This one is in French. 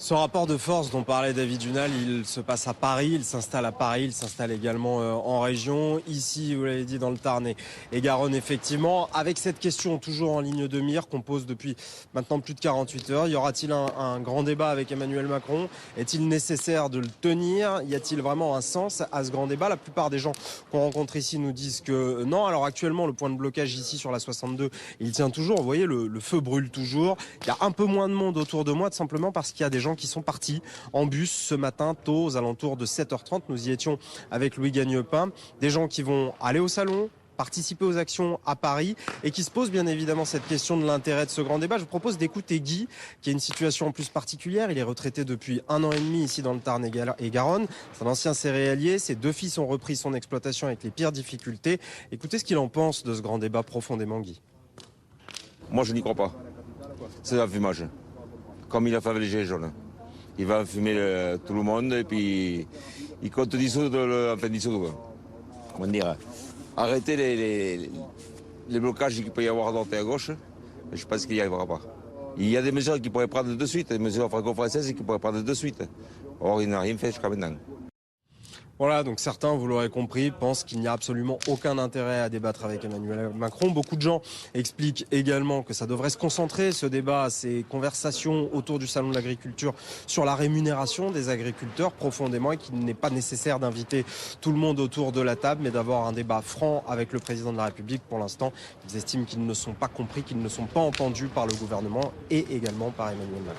Ce rapport de force dont parlait David Dunal, il se passe à Paris, il s'installe à Paris, il s'installe également en région, ici, vous l'avez dit, dans le Tarn et Garonne, effectivement, avec cette question toujours en ligne de mire qu'on pose depuis maintenant plus de 48 heures. Y aura-t-il un grand débat avec Emmanuel Macron? Est-il nécessaire de le tenir? Y a-t-il vraiment un sens à ce grand débat? La plupart des gens qu'on rencontre ici nous disent que non. Alors actuellement, le point de blocage ici sur la 62, il tient toujours. Vous voyez, le feu brûle toujours. Il y a un peu moins de monde autour de moi, tout simplement parce qu'il y a des gens qui sont partis en bus ce matin tôt aux alentours de 7h30. Nous y étions avec Louis Gagnepin. Des gens qui vont aller au salon, participer aux actions à Paris et qui se posent bien évidemment cette question de l'intérêt de ce grand débat. Je vous propose d'écouter Guy, qui a une situation en plus particulière. Il est retraité depuis 1 an et demi ici dans le Tarn et Garonne. C'est un ancien céréalier. Ses 2 fils ont repris son exploitation avec les pires difficultés. Écoutez ce qu'il en pense de ce grand débat profondément, Guy. Moi, je n'y crois pas. C'est un fumage. Comme il a fait avec les gilets jaunes. Il va fumer tout le monde et puis il compte dissoudre. Comment dire, arrêter les blocages qu'il peut y avoir à droite et à gauche. Je pense qu'il n'y arrivera pas. Il y a des mesures qu'il pourrait prendre de suite, des mesures franco-françaises qu'il pourrait prendre de suite. Or, il n'a rien fait jusqu'à maintenant. Voilà, donc certains, vous l'aurez compris, pensent qu'il n'y a absolument aucun intérêt à débattre avec Emmanuel Macron. Beaucoup de gens expliquent également que ça devrait se concentrer, ce débat, ces conversations autour du salon de l'agriculture, sur la rémunération des agriculteurs profondément, et qu'il n'est pas nécessaire d'inviter tout le monde autour de la table, mais d'avoir un débat franc avec le président de la République. Pour l'instant, ils estiment qu'ils ne sont pas compris, qu'ils ne sont pas entendus par le gouvernement et également par Emmanuel Macron.